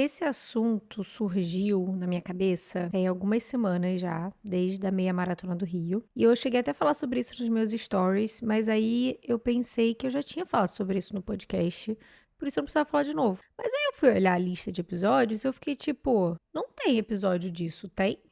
Esse assunto surgiu na minha cabeça tem algumas semanas já, desde a meia maratona do Rio. E eu cheguei até a falar sobre isso nos meus stories, mas aí eu pensei que eu já tinha falado sobre isso no podcast, por isso eu não precisava falar de novo. Mas aí eu fui olhar a lista de episódios e eu fiquei tipo, não tem episódio disso, tem?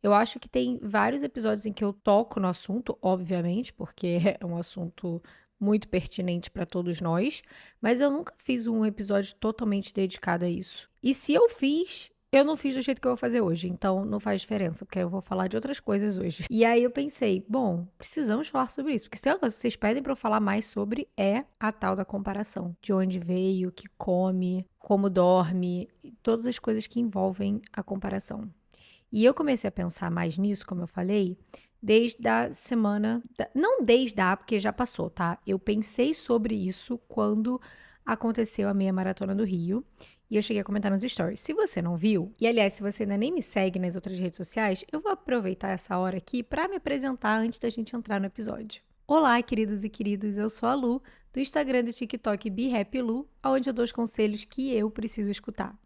Eu acho que tem vários episódios em que eu toco no assunto, obviamente, porque é um assunto muito pertinente para todos nós, mas eu nunca fiz um episódio totalmente dedicado a isso. E se eu fiz, eu não fiz do jeito que eu vou fazer hoje, então não faz diferença, porque eu vou falar de outras coisas hoje. E aí eu pensei, bom, precisamos falar sobre isso, porque se tem uma coisa que vocês pedem para eu falar mais sobre é a tal da comparação. De onde veio, o que come, como dorme, todas as coisas que envolvem a comparação. E eu comecei a pensar mais nisso, como eu falei, desde a semana. Não desde a, porque já passou, tá? Eu pensei sobre isso quando aconteceu a meia maratona do Rio. E eu cheguei a comentar nos stories. Se você não viu, e aliás, se você ainda nem me segue nas outras redes sociais, eu vou aproveitar essa hora aqui para me apresentar antes da gente entrar no episódio. Olá, queridos e queridos, eu sou a Lu, do Instagram e do TikTok BeHappyLu, onde eu dou os conselhos que eu preciso escutar.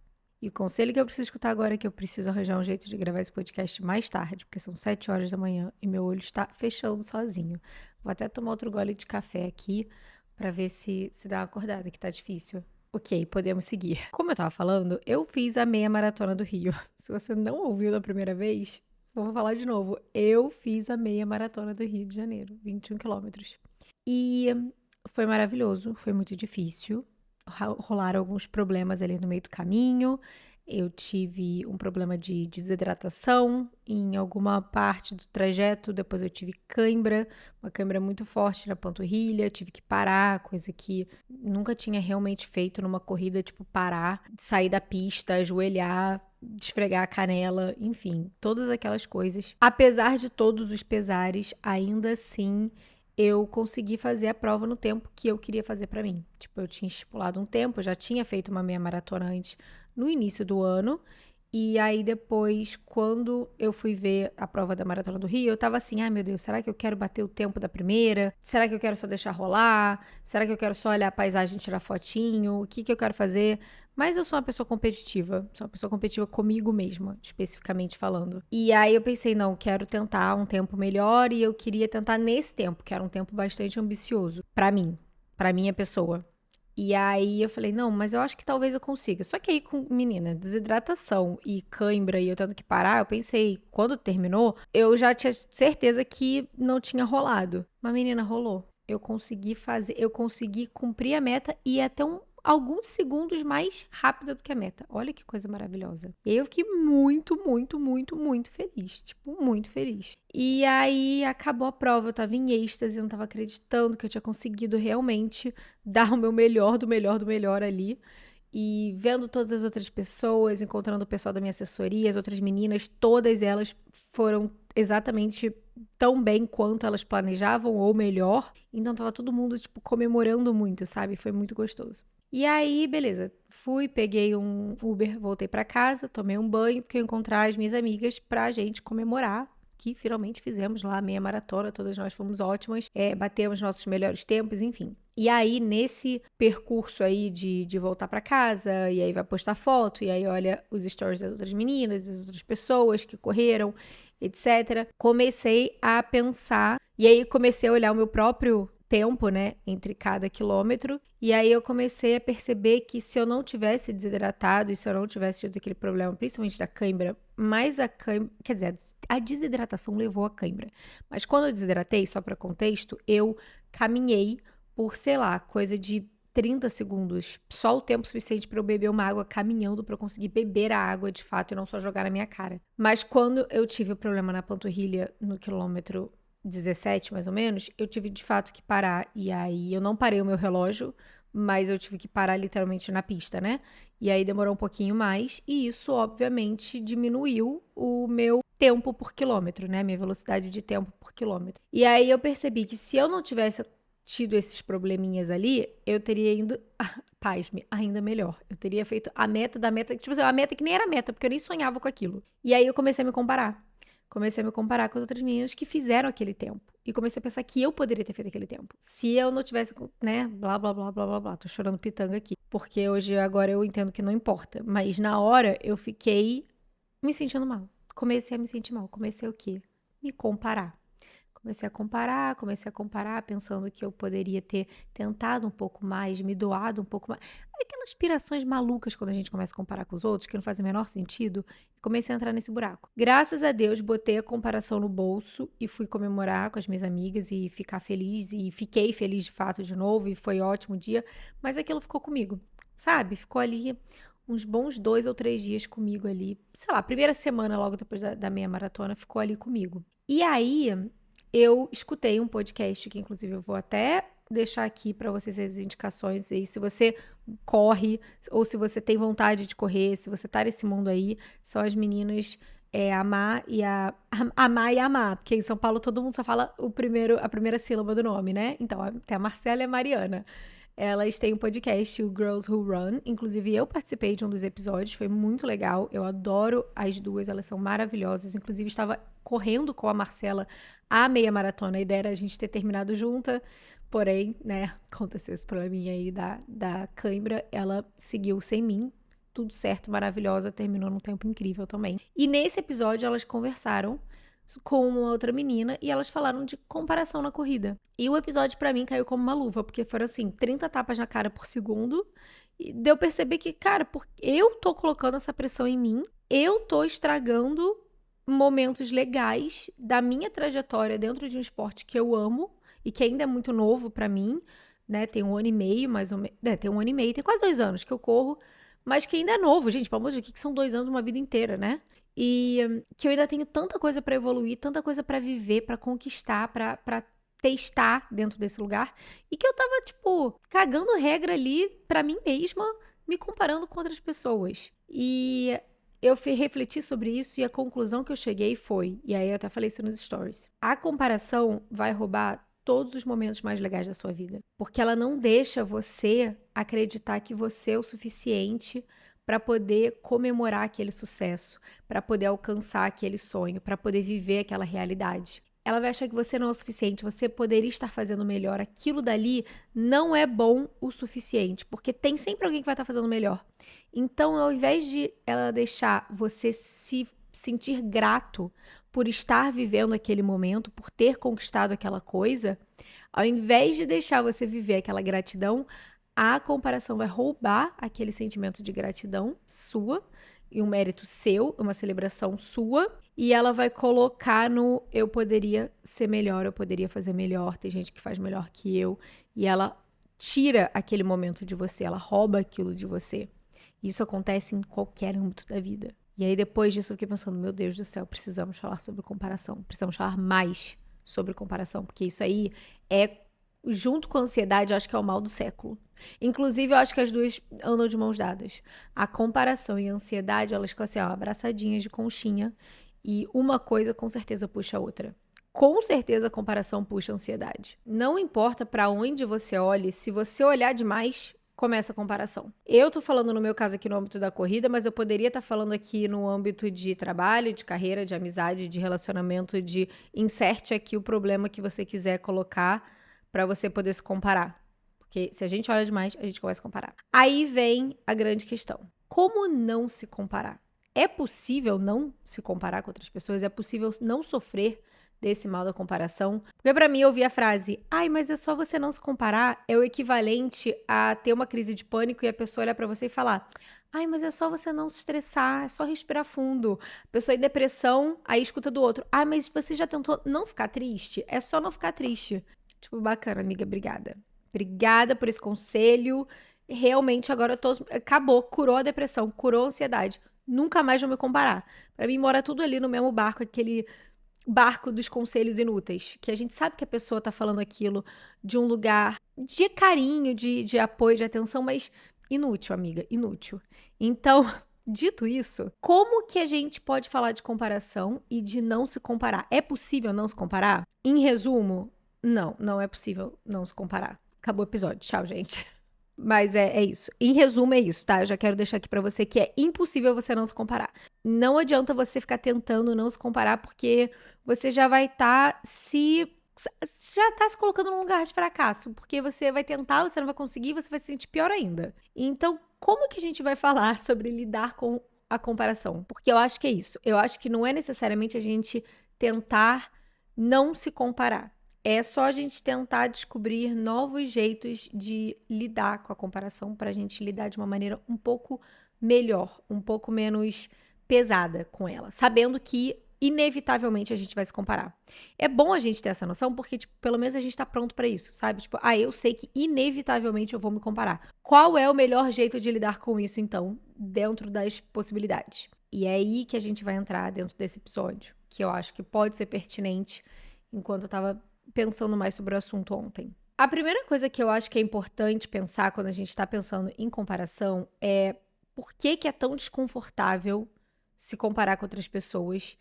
E o conselho que eu preciso escutar agora é que eu preciso arranjar um jeito de gravar esse podcast mais tarde, porque são 7 horas da manhã e meu olho está fechando sozinho. Vou até tomar outro gole de café aqui para ver se dá uma acordada, que tá difícil. Ok, podemos seguir. Como eu tava falando, eu fiz a meia maratona do Rio. Se você não ouviu da primeira vez, vou falar de novo. Eu fiz a meia maratona do Rio de Janeiro, 21 quilômetros. E foi maravilhoso, foi muito difícil. Rolaram alguns problemas ali no meio do caminho. Eu tive um problema de desidratação em alguma parte do trajeto. Depois eu tive cãibra, uma cãibra muito forte na panturrilha. Tive que parar, coisa que nunca tinha realmente feito numa corrida, tipo parar, sair da pista, ajoelhar, esfregar a canela, enfim, todas aquelas coisas. Apesar de todos os pesares, ainda assim eu consegui fazer a prova no tempo que eu queria fazer pra mim. Tipo, eu tinha estipulado um tempo, eu já tinha feito uma meia maratona antes no início do ano. E aí depois, quando eu fui ver a prova da Maratona do Rio, eu tava assim, ai meu Deus, será que eu quero bater o tempo da primeira? Será que eu quero só deixar rolar? Será que eu quero só olhar a paisagem e tirar fotinho? O que que eu quero fazer? Mas eu sou uma pessoa competitiva, sou uma pessoa competitiva comigo mesma, especificamente falando. E aí eu pensei, não, quero tentar um tempo melhor e eu queria tentar nesse tempo, que era um tempo bastante ambicioso pra minha pessoa. E aí eu falei, não, mas eu acho que talvez eu consiga. Só que aí com, menina, desidratação e cãibra e eu tendo que parar, eu pensei, quando terminou, eu já tinha certeza que não tinha rolado. Mas menina, rolou. Eu consegui cumprir a meta e até alguns segundos mais rápida do que a meta. Olha que coisa maravilhosa. E aí eu fiquei muito, muito, muito, muito feliz. Tipo, muito feliz. E aí acabou a prova, eu tava em êxtase, eu não tava acreditando que eu tinha conseguido realmente dar o meu melhor do melhor do melhor ali. E vendo todas as outras pessoas, encontrando o pessoal da minha assessoria, as outras meninas, todas elas foram exatamente tão bem quanto elas planejavam, ou melhor. Então tava todo mundo, tipo, comemorando muito, sabe? Foi muito gostoso. E aí, beleza, fui, peguei um Uber, voltei pra casa, tomei um banho, porque eu ia encontrar as minhas amigas pra gente comemorar que finalmente fizemos lá a meia maratona, todas nós fomos ótimas, batemos nossos melhores tempos, enfim. E aí, nesse percurso aí de voltar pra casa, e aí vai postar foto, e aí olha os stories das outras meninas, das outras pessoas que correram, etc. Comecei a pensar, e aí comecei a olhar o meu próprio tempo, né, entre cada quilômetro, e aí eu comecei a perceber que se eu não tivesse desidratado e se eu não tivesse tido aquele problema, principalmente da cãibra, mais a cãibra, quer dizer, a desidratação levou a cãibra, mas quando eu desidratei, só para contexto, eu caminhei por, sei lá, coisa de 30 segundos, só o tempo suficiente para eu beber uma água caminhando para eu conseguir beber a água de fato e não só jogar na minha cara. Mas quando eu tive o problema na panturrilha no quilômetro 17, mais ou menos, eu tive de fato que parar. E aí eu não parei o meu relógio, mas eu tive que parar literalmente na pista, né? E aí demorou um pouquinho mais, e isso, obviamente, diminuiu o meu tempo por quilômetro, né? Minha velocidade de tempo por quilômetro. E aí eu percebi que se eu não tivesse tido esses probleminhas ali, eu teria ido, pasme, ainda melhor. Eu teria feito a meta da meta, tipo assim, a meta que nem era meta, porque eu nem sonhava com aquilo. E aí eu comecei a me comparar. Comecei a me comparar com as outras meninas que fizeram aquele tempo. E comecei a pensar que eu poderia ter feito aquele tempo. Se eu não tivesse, né, blá, blá, blá, blá, blá, blá. Tô chorando pitanga aqui. Porque agora eu entendo que não importa. Mas na hora eu fiquei me sentindo mal. Comecei a me sentir mal. Comecei o quê? Me comparar. Comecei a comparar, pensando que eu poderia ter tentado um pouco mais, me doado um pouco mais. Aquelas aspirações malucas quando a gente começa a comparar com os outros, que não faz o menor sentido. Comecei a entrar nesse buraco. Graças a Deus, botei a comparação no bolso e fui comemorar com as minhas amigas e ficar feliz. E fiquei feliz de fato de novo e foi ótimo dia. Mas aquilo ficou comigo, sabe? Ficou ali uns bons 2 ou 3 dias comigo ali. Sei lá, a primeira semana logo depois da meia maratona ficou ali comigo. E aí eu escutei um podcast que, inclusive, eu vou até deixar aqui para vocês as indicações. E se você corre ou se você tem vontade de correr, se você tá nesse mundo aí, são as meninas Amar e Amar e Amar, porque em São Paulo todo mundo só fala a primeira sílaba do nome, né? Então, tem a Marcela e a Mariana. Elas têm um podcast, o Girls Who Run. Inclusive, eu participei de um dos episódios, foi muito legal. Eu adoro as duas, elas são maravilhosas. Inclusive, estava correndo com a Marcela a meia maratona. A ideia era a gente ter terminado junta, porém, né, aconteceu esse probleminha aí da cãibra. Ela seguiu sem mim, tudo certo, maravilhosa, terminou num tempo incrível também. E nesse episódio, elas conversaram com uma outra menina e elas falaram de comparação na corrida. E o episódio pra mim caiu como uma luva, porque foram assim, 30 tapas na cara por segundo. E deu perceber que, cara, eu tô colocando essa pressão em mim, eu tô estragando momentos legais da minha trajetória dentro de um esporte que eu amo e que ainda é muito novo pra mim, né? Tem 1 ano e meio, mais ou menos. Tem 1 ano e meio, tem quase 2 anos que eu corro, mas que ainda é novo, gente. Pelo amor de Deus, que são 2 anos de uma vida inteira, né? E que eu ainda tenho tanta coisa pra evoluir, tanta coisa pra viver, pra conquistar, pra testar dentro desse lugar. E que eu tava, tipo, cagando regra ali pra mim mesma, me comparando com outras pessoas. E eu refleti sobre isso e a conclusão que eu cheguei foi, e aí eu até falei isso nos stories, a comparação vai roubar todos os momentos mais legais da sua vida. Porque ela não deixa você acreditar que você é o suficiente para poder comemorar aquele sucesso, para poder alcançar aquele sonho, para poder viver aquela realidade. Ela vai achar que você não é o suficiente, você poderia estar fazendo melhor. Aquilo dali não é bom o suficiente, porque tem sempre alguém que vai estar fazendo melhor. Então, ao invés de ela deixar você se sentir grato por estar vivendo aquele momento, por ter conquistado aquela coisa, ao invés de deixar você viver aquela gratidão, a comparação vai roubar aquele sentimento de gratidão sua e um mérito seu, uma celebração sua, e ela vai colocar no eu poderia ser melhor, eu poderia fazer melhor, tem gente que faz melhor que eu, e ela tira aquele momento de você, ela rouba aquilo de você. Isso acontece em qualquer âmbito da vida. E aí depois disso eu fiquei pensando, meu Deus do céu, precisamos falar sobre comparação, precisamos falar mais sobre comparação, porque isso aí é, junto com a ansiedade, eu acho que é o mal do século. Inclusive, eu acho que as duas andam de mãos dadas. A comparação e a ansiedade, elas ficam assim, ó, abraçadinhas de conchinha, e uma coisa com certeza puxa a outra. Com certeza a comparação puxa a ansiedade. Não importa pra onde você olhe, se você olhar demais, começa a comparação. Eu tô falando no meu caso aqui no âmbito da corrida, mas eu poderia estar falando aqui no âmbito de trabalho, de carreira, de amizade, de relacionamento, de inserte aqui o problema que você quiser colocar pra você poder se comparar. Porque se a gente olha demais, a gente começa a comparar. Aí vem a grande questão. Como não se comparar? É possível não se comparar com outras pessoas? É possível não sofrer desse mal da comparação? Porque pra mim ouvir a frase, ai, mas é só você não se comparar, é o equivalente a ter uma crise de pânico e a pessoa olhar pra você e falar, ai, mas é só você não se estressar, é só respirar fundo. A pessoa em depressão, aí escuta do outro, ai, mas você já tentou não ficar triste? É só não ficar triste. Tipo, bacana, amiga, obrigada. Obrigada por esse conselho. Realmente, agora eu tô... Acabou, curou a depressão, curou a ansiedade. Nunca mais vou me comparar. Pra mim, mora tudo ali no mesmo barco, aquele barco dos conselhos inúteis. Que a gente sabe que a pessoa tá falando aquilo de um lugar de carinho, de apoio, de atenção, mas inútil, amiga, inútil. Então, dito isso, como que a gente pode falar de comparação e de não se comparar? É possível não se comparar? Em resumo, não é possível não se comparar. Acabou o episódio. Tchau, gente. Mas é isso. Em resumo, é isso, tá? Eu já quero deixar aqui pra você que é impossível você não se comparar. Não adianta você ficar tentando não se comparar, porque você já vai estar já tá se colocando num lugar de fracasso, porque você vai tentar, você não vai conseguir, você vai se sentir pior ainda. Então, como que a gente vai falar sobre lidar com a comparação? Porque eu acho que é isso. Eu acho que não é necessariamente a gente tentar não se comparar. É só a gente tentar descobrir novos jeitos de lidar com a comparação para a gente lidar de uma maneira um pouco melhor, um pouco menos pesada com ela, sabendo que inevitavelmente a gente vai se comparar. É bom a gente ter essa noção porque, tipo, pelo menos a gente tá pronto pra isso, sabe? Tipo, eu sei que inevitavelmente eu vou me comparar. Qual é o melhor jeito de lidar com isso, então, dentro das possibilidades? E é aí que a gente vai entrar dentro desse episódio, que eu acho que pode ser pertinente enquanto eu tava pensando mais sobre o assunto ontem. A primeira coisa que eu acho que é importante pensar quando a gente tá pensando em comparação é por que é tão desconfortável se comparar com outras pessoas.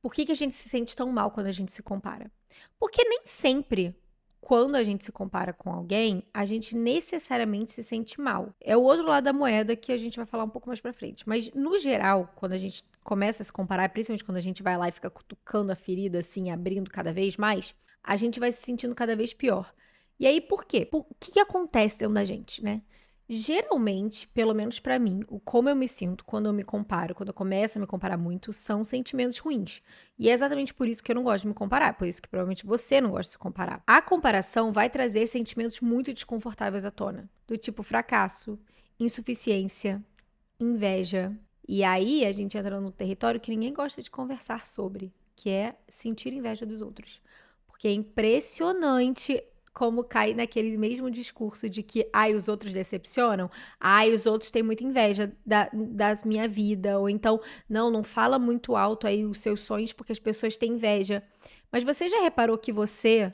Por que a gente se sente tão mal quando a gente se compara? Porque nem sempre, quando a gente se compara com alguém, a gente necessariamente se sente mal. É o outro lado da moeda que a gente vai falar um pouco mais pra frente. Mas, no geral, quando a gente começa a se comparar, principalmente quando a gente vai lá e fica cutucando a ferida, assim, abrindo cada vez mais, a gente vai se sentindo cada vez pior. E aí, por quê? O que acontece dentro da gente, né? Geralmente, pelo menos pra mim, o como eu me sinto quando eu me comparo, quando eu começo a me comparar muito, são sentimentos ruins. E é exatamente por isso que eu não gosto de me comparar, por isso que provavelmente você não gosta de se comparar. A comparação vai trazer sentimentos muito desconfortáveis à tona, do tipo fracasso, insuficiência, inveja. E aí a gente entra num território que ninguém gosta de conversar sobre, que é sentir inveja dos outros. Porque é impressionante como cai naquele mesmo discurso de que, os outros decepcionam, os outros têm muita inveja da minha vida, ou então, não fala muito alto aí os seus sonhos porque as pessoas têm inveja. Mas você já reparou que você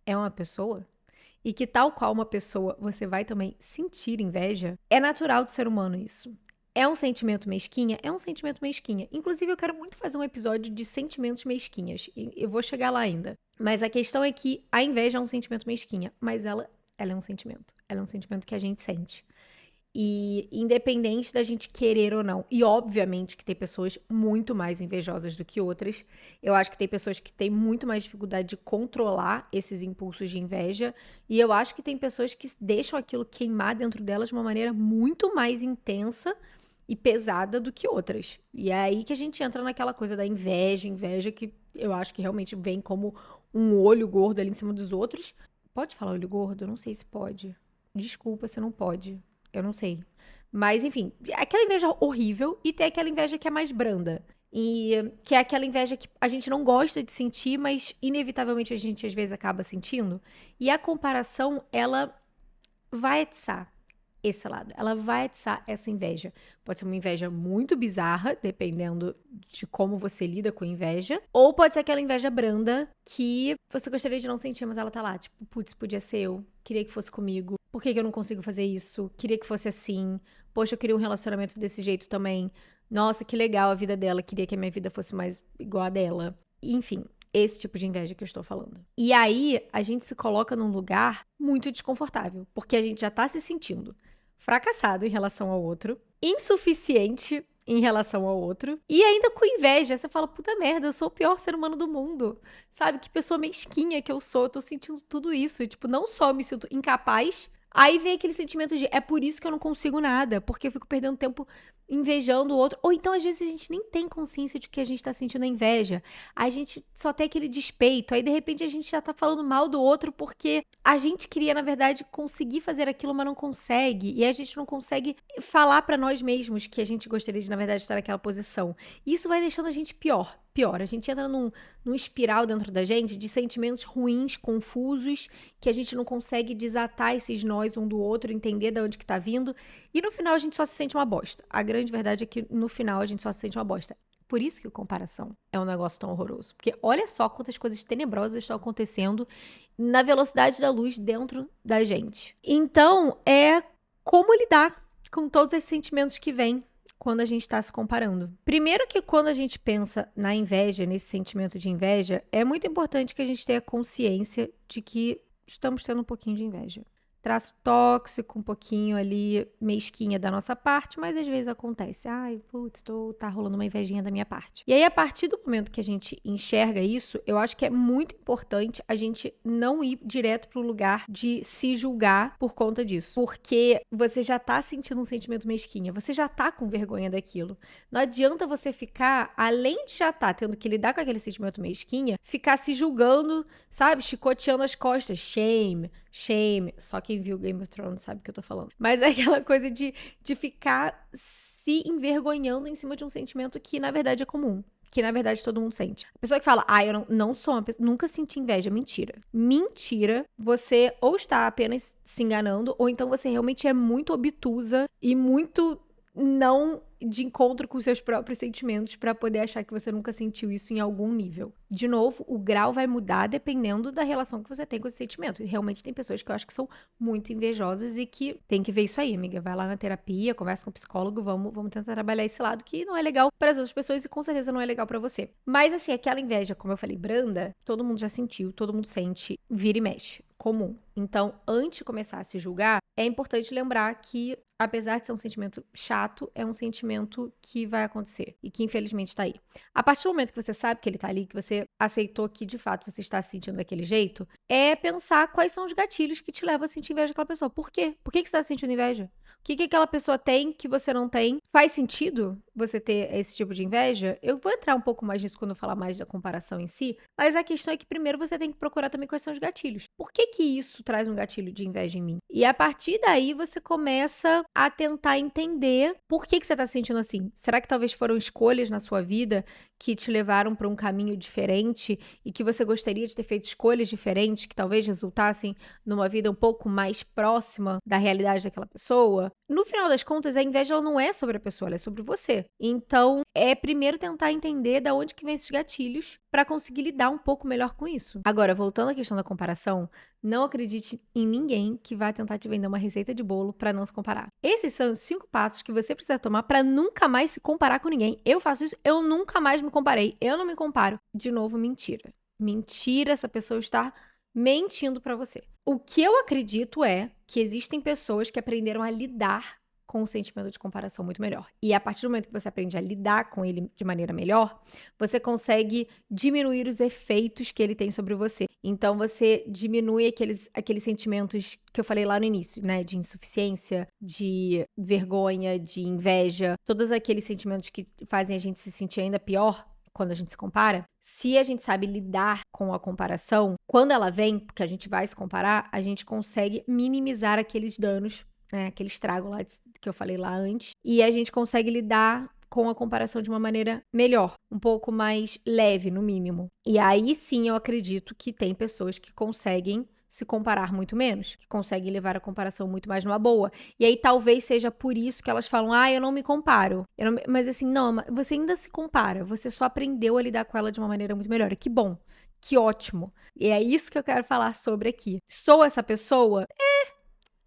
é uma pessoa? E que tal qual uma pessoa, você vai também sentir inveja? É natural do ser humano isso. É um sentimento mesquinha? É um sentimento mesquinha. Inclusive, eu quero muito fazer um episódio de sentimentos mesquinhas. E eu vou chegar lá ainda. Mas a questão é que a inveja é um sentimento mesquinha. Mas ela é um sentimento. Ela é um sentimento que a gente sente. E independente da gente querer ou não. E obviamente que tem pessoas muito mais invejosas do que outras. Eu acho que tem pessoas que têm muito mais dificuldade de controlar esses impulsos de inveja. E eu acho que tem pessoas que deixam aquilo queimar dentro delas de uma maneira muito mais intensa e pesada do que outras. E é aí que a gente entra naquela coisa da inveja que eu acho que realmente vem como um olho gordo ali em cima dos outros. Pode falar olho gordo? Eu não sei se pode. Desculpa se não pode. Eu não sei. Mas, enfim, aquela inveja horrível e tem aquela inveja que é mais branda. E que é aquela inveja que a gente não gosta de sentir, mas inevitavelmente a gente às vezes acaba sentindo. E a comparação, ela vai atiçar esse lado. Ela vai atiçar essa inveja. Pode ser uma inveja muito bizarra, dependendo de como você lida com inveja. Ou pode ser aquela inveja branda que você gostaria de não sentir, mas ela tá lá. Tipo, putz, podia ser eu. Queria que fosse comigo. Por que eu não consigo fazer isso? Queria que fosse assim. Poxa, eu queria um relacionamento desse jeito também. Nossa, que legal a vida dela. Queria que a minha vida fosse mais igual a dela. Enfim, esse tipo de inveja que eu estou falando. E aí, a gente se coloca num lugar muito desconfortável, porque a gente já tá se sentindo fracassado em relação ao outro, insuficiente em relação ao outro, e ainda com inveja. Você fala, puta merda, eu sou o pior ser humano do mundo. Sabe? Que pessoa mesquinha que eu sou. Eu tô sentindo tudo isso. E, tipo, não só eu me sinto incapaz, aí vem aquele sentimento de, é por isso que eu não consigo nada, porque eu fico perdendo tempo invejando o outro. Ou então, às vezes, a gente nem tem consciência de que a gente tá sentindo a inveja. A gente só tem aquele despeito. Aí, de repente, a gente já tá falando mal do outro porque a gente queria, na verdade, conseguir fazer aquilo, mas não consegue. E a gente não consegue falar pra nós mesmos que a gente gostaria de, na verdade, estar naquela posição. E isso vai deixando a gente pior. A gente entra num espiral dentro da gente de sentimentos ruins, confusos, que a gente não consegue desatar esses nós um do outro, entender de onde que tá vindo. E no final a gente só se sente uma bosta. A grande verdade é que no final a gente só se sente uma bosta. Por isso que a comparação é um negócio tão horroroso. Porque olha só quantas coisas tenebrosas estão acontecendo na velocidade da luz dentro da gente. Então, é como lidar com todos esses sentimentos que vêm quando a gente está se comparando. Primeiro que quando a gente pensa na inveja, nesse sentimento de inveja, é muito importante que a gente tenha consciência de que estamos tendo um pouquinho de inveja. traço tóxico, um pouquinho ali mesquinha da nossa parte, mas às vezes acontece. Ai, putz, tá rolando uma invejinha da minha parte. E aí, a partir do momento que a gente enxerga isso, eu acho que é muito importante a gente não ir direto pro lugar de se julgar por conta disso. Porque você já tá sentindo um sentimento mesquinha, você já tá com vergonha daquilo. Não adianta você ficar, além de já tá tendo que lidar com aquele sentimento mesquinha, ficar se julgando, sabe? Chicoteando as costas. Shame, shame. Só quem viu Game of Thrones sabe o que eu tô falando. Mas é aquela coisa de ficar se envergonhando em cima de um sentimento que, na verdade, é comum. Que, na verdade, todo mundo sente. A pessoa que fala, eu não sou uma pessoa, nunca senti inveja. Mentira. Mentira. Você ou está apenas se enganando, ou então você realmente é muito obtusa e muito não de encontro com seus próprios sentimentos para poder achar que você nunca sentiu isso em algum nível. De novo, o grau vai mudar dependendo da relação que você tem com esse sentimento. E realmente tem pessoas que eu acho que são muito invejosas e que tem que ver isso aí, amiga. Vai lá na terapia, conversa com o psicólogo, vamos tentar trabalhar esse lado que não é legal para as outras pessoas e com certeza não é legal para você. Mas assim, aquela inveja, como eu falei, branda, todo mundo já sentiu, todo mundo sente, vira e mexe. Comum. Então, antes de começar a se julgar, é importante lembrar que, apesar de ser um sentimento chato, é um sentimento que vai acontecer e que infelizmente tá aí. A partir do momento que você sabe que ele tá ali, que você aceitou que de fato você está se sentindo daquele jeito, é pensar quais são os gatilhos que te levam a sentir inveja daquela pessoa. Por quê? Por que você tá sentindo inveja? O que aquela pessoa tem que você não tem? Faz sentido você ter esse tipo de inveja? Eu vou entrar um pouco mais nisso quando eu falar mais da comparação em si, mas a questão é que primeiro você tem que procurar também quais são os gatilhos. Por que isso traz um gatilho de inveja em mim? E a partir daí você começa a tentar entender por que você tá se sentindo assim. Será que talvez foram escolhas na sua vida que te levaram para um caminho diferente e que você gostaria de ter feito escolhas diferentes que talvez resultassem numa vida um pouco mais próxima da realidade daquela pessoa? No final das contas, a inveja ela não é sobre a pessoa, ela é sobre você. Então, é primeiro tentar entender de onde que vem esses gatilhos para conseguir lidar um pouco melhor com isso. Agora, voltando à questão da comparação, não acredite em ninguém que vai tentar te vender uma receita de bolo para não se comparar. Esses são os 5 passos que você precisa tomar para nunca mais se comparar com ninguém. Eu faço isso, eu nunca mais me comparei. Eu não me comparo. De novo, mentira. Mentira, essa pessoa está mentindo para você. O que eu acredito é que existem pessoas que aprenderam a lidar com o sentimento de comparação muito melhor. E a partir do momento que você aprende a lidar com ele de maneira melhor, você consegue diminuir os efeitos que ele tem sobre você. Então, você diminui aqueles sentimentos que eu falei lá no início, né? De insuficiência, de vergonha, de inveja, todos aqueles sentimentos que fazem a gente se sentir ainda pior quando a gente se compara. Se a gente sabe lidar com a comparação, quando ela vem, porque a gente vai se comparar, a gente consegue minimizar aqueles danos, né, aquele estrago lá que eu falei lá antes, e a gente consegue lidar com a comparação de uma maneira melhor, um pouco mais leve, no mínimo. E aí sim eu acredito que tem pessoas que conseguem se comparar muito menos, que conseguem levar a comparação muito mais numa boa. E aí talvez seja por isso que elas falam, eu não me comparo. Mas assim, não, você ainda se compara, você só aprendeu a lidar com ela de uma maneira muito melhor. Que bom, que ótimo. E é isso que eu quero falar sobre aqui. Sou essa pessoa?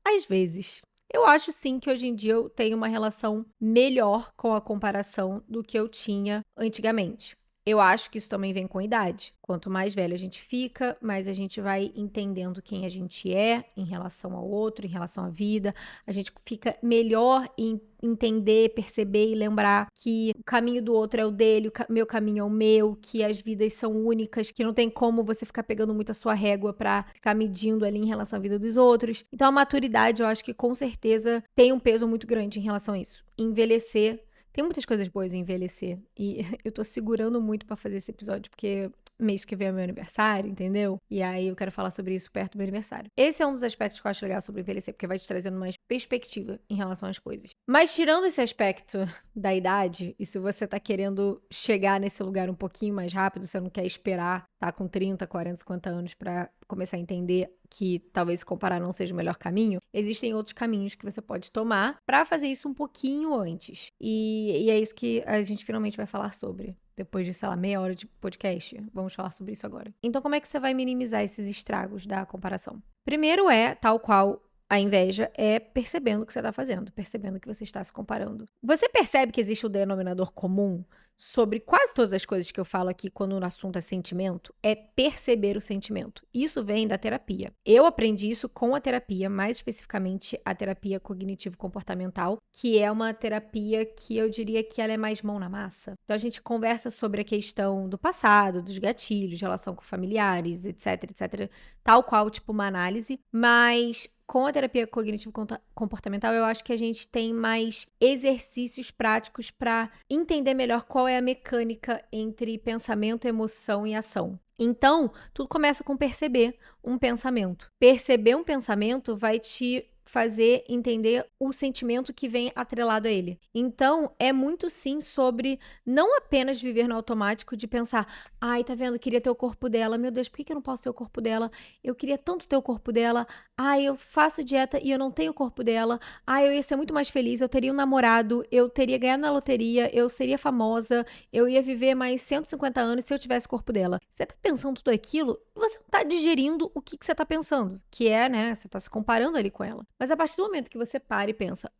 Às vezes. Eu acho sim que hoje em dia eu tenho uma relação melhor com a comparação do que eu tinha antigamente. Eu acho que isso também vem com a idade. Quanto mais velho a gente fica, mais a gente vai entendendo quem a gente é em relação ao outro, em relação à vida. A gente fica melhor em entender, perceber e lembrar que o caminho do outro é o dele, meu caminho é o meu, que as vidas são únicas, que não tem como você ficar pegando muito a sua régua pra ficar medindo ali em relação à vida dos outros. Então a maturidade, eu acho que com certeza tem um peso muito grande em relação a isso. Envelhecer. Tem muitas coisas boas em envelhecer. E eu tô segurando muito pra fazer esse episódio, porque mês que vem é meu aniversário, entendeu? E aí eu quero falar sobre isso perto do meu aniversário. Esse é um dos aspectos que eu acho legal sobre envelhecer, porque vai te trazendo mais perspectiva em relação às coisas. Mas tirando esse aspecto da idade, e se você tá querendo chegar nesse lugar um pouquinho mais rápido, você não quer esperar, tá com 30, 40, 50 anos pra começar a entender que talvez se comparar não seja o melhor caminho, existem outros caminhos que você pode tomar pra fazer isso um pouquinho antes. E é isso que a gente finalmente vai falar sobre. Depois de, sei lá, meia hora de podcast, vamos falar sobre isso agora. Então, como é que você vai minimizar esses estragos da comparação? Primeiro tal qual a inveja, é percebendo o que você está fazendo, percebendo que você está se comparando. Você percebe que existe o denominador comum sobre quase todas as coisas que eu falo aqui quando o assunto é sentimento, é perceber o sentimento. Isso vem da terapia. Eu aprendi isso com a terapia, mais especificamente a terapia cognitivo-comportamental, que é uma terapia que eu diria que ela é mais mão na massa. Então a gente conversa sobre a questão do passado, dos gatilhos, relação com familiares, etc, etc, tal qual, tipo uma análise, mas com a terapia cognitivo-comportamental, eu acho que a gente tem mais exercícios práticos para entender melhor qual é a mecânica entre pensamento, emoção e ação. Então, tudo começa com perceber um pensamento. Perceber um pensamento vai te fazer entender o sentimento que vem atrelado a ele. Então, é muito sim sobre não apenas viver no automático de pensar, ai, tá vendo, queria ter o corpo dela, meu Deus, por que eu não posso ter o corpo dela? Eu queria tanto ter o corpo dela, ai, eu faço dieta e eu não tenho o corpo dela, ai, eu ia ser muito mais feliz, eu teria um namorado, eu teria ganhado na loteria, eu seria famosa, eu ia viver mais 150 anos se eu tivesse o corpo dela. Você tá pensando tudo aquilo e você não tá digerindo o que você tá pensando, que é, né, você tá se comparando ali com ela. Mas a partir do momento que você para e pensa,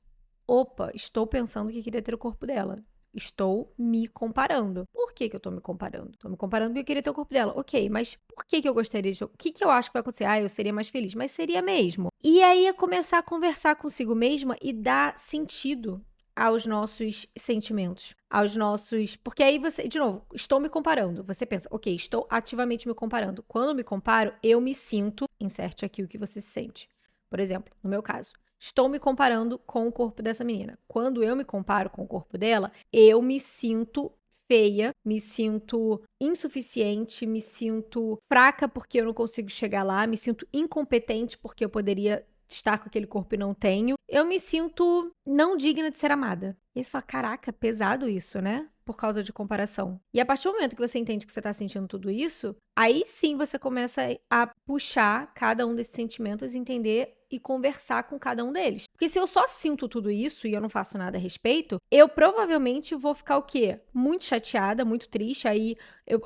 opa, estou pensando que queria ter o corpo dela. Estou me comparando. Por que eu tô me comparando? Tô me comparando porque eu queria ter o corpo dela. Ok, mas por que eu gostaria de... O que eu acho que vai acontecer? Ah, eu seria mais feliz. Mas seria mesmo. E aí é começar a conversar consigo mesma e dar sentido aos nossos sentimentos, aos nossos... Porque aí você, de novo, estou me comparando. Você pensa, ok, estou ativamente me comparando. Quando eu me comparo, eu me sinto... Inserte aqui o que você se sente. Por exemplo, no meu caso, estou me comparando com o corpo dessa menina. Quando eu me comparo com o corpo dela, eu me sinto feia, me sinto insuficiente, me sinto fraca porque eu não consigo chegar lá, me sinto incompetente porque eu poderia estar com aquele corpo e não tenho. Eu me sinto não digna de ser amada. E aí você fala, caraca, pesado isso, né? Por causa de comparação. E a partir do momento que você entende que você tá sentindo tudo isso, aí sim você começa a puxar cada um desses sentimentos, entender e conversar com cada um deles. Porque se eu só sinto tudo isso e eu não faço nada a respeito, eu provavelmente vou ficar o quê? Muito chateada, muito triste. Aí